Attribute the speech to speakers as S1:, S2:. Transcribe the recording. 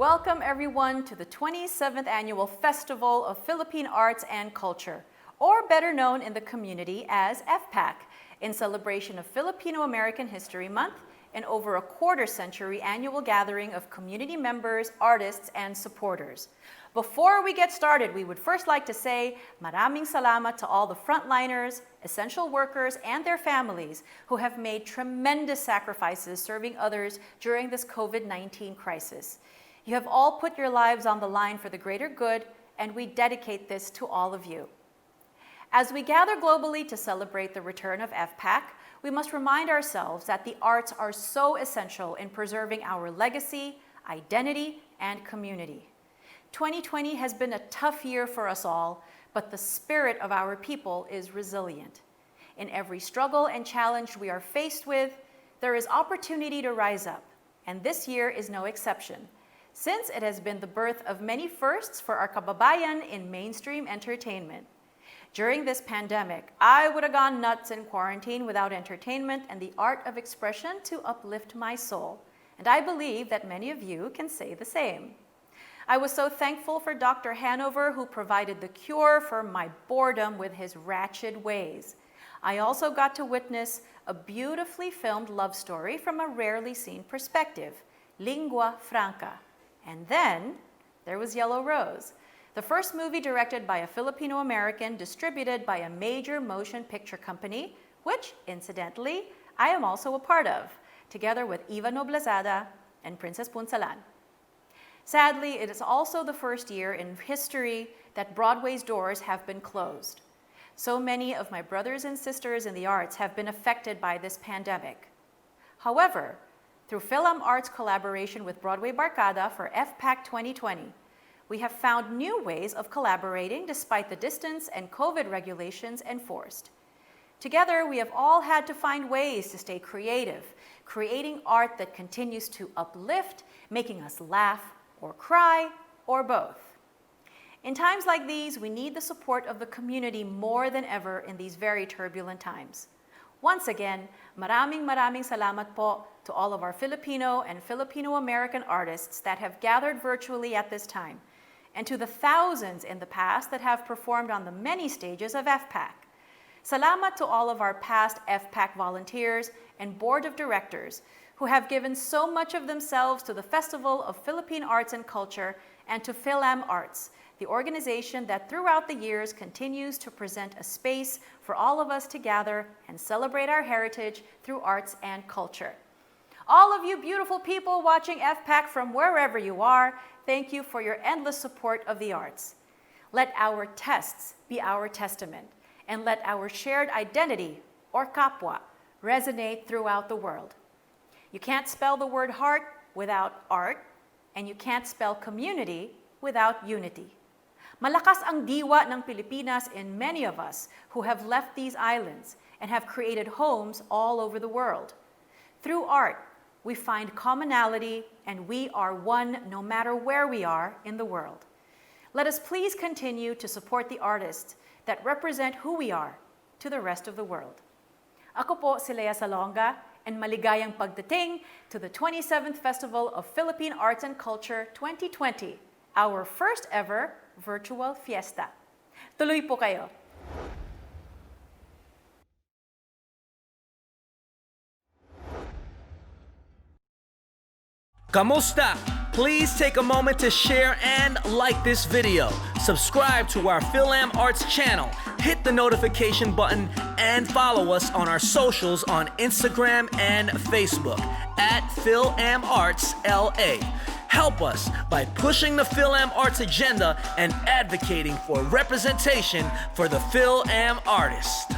S1: Welcome everyone to the 27th Annual Festival of Philippine Arts and Culture, or better known in the community as FPAC, in celebration of Filipino-American History Month, an over a quarter-century annual gathering of community members, artists, and supporters. Before we get started, we would first like to say maraming salamat to all the frontliners, essential workers, and their families who have made tremendous sacrifices serving others during this COVID-19 crisis. You have all put your lives on the line for the greater good, and we dedicate this to all of you. As we gather globally to celebrate the return of FPAC, we must remind ourselves that the arts are so essential in preserving our legacy, identity, and community. 2020 has been a tough year for us all, but the spirit of our people is resilient. In every struggle and challenge we are faced with, there is opportunity to rise up, and this year is no exception, since it has been the birth of many firsts for our kababayan in mainstream entertainment. During this pandemic, I would have gone nuts in quarantine without entertainment and the art of expression to uplift my soul, and I believe that many of you can say the same. I was so thankful for Dr. Hanover, who provided the cure for my boredom with his ratchet ways. I also got to witness a beautifully filmed love story from a rarely seen perspective, Lingua Franca. And then there was Yellow Rose, the first movie directed by a Filipino-American, distributed by a major motion picture company, which, incidentally, I am also a part of, together with Eva Noblezada and Princess Punsalan. Sadly, it is also the first year in history that Broadway's doors have been closed. So many of my brothers and sisters in the arts have been affected by this pandemic. However, through FilAm Arts collaboration with Broadway Barkada for FPAC 2020, we have found new ways of collaborating despite the distance and COVID regulations enforced. Together, we have all had to find ways to stay creative, creating art that continues to uplift, making us laugh, or cry, or both. In times like these, we need the support of the community more than ever in these very turbulent times. Once again, maraming salamat po to all of our Filipino and Filipino-American artists that have gathered virtually at this time, and to the thousands in the past that have performed on the many stages of FPAC. Salamat to all of our past FPAC volunteers and board of directors who have given so much of themselves to the Festival of Philippine Arts and Culture and to FilAm Arts, the organization that throughout the years continues to present a space for all of us to gather and celebrate our heritage through arts and culture. All of you beautiful people watching FPAC from wherever you are, thank you for your endless support of the arts. Let our tests be our testament, and let our shared identity, or kapwa, resonate throughout the world. You can't spell the word heart without art, and you can't spell community without unity. Malakas ang diwa ng Pilipinas in many of us who have left these islands and have created homes all over the world. Through art, we find commonality, and we are one no matter where we are in the world. Let us please continue to support the artists that represent who we are to the rest of the world. Ako po si Lea Salonga, and maligayang pagdating to the 27th Festival of Philippine Arts and Culture 2020, our first ever virtual fiesta. Tuloy po kayo!
S2: Kamusta? Please take a moment to share and like this video. Subscribe to our FilAm Arts channel, hit the notification button, and follow us on our socials on Instagram and Facebook at FilAm Arts LA. Help us by pushing the FilAm Arts agenda and advocating for representation for the FilAm artist.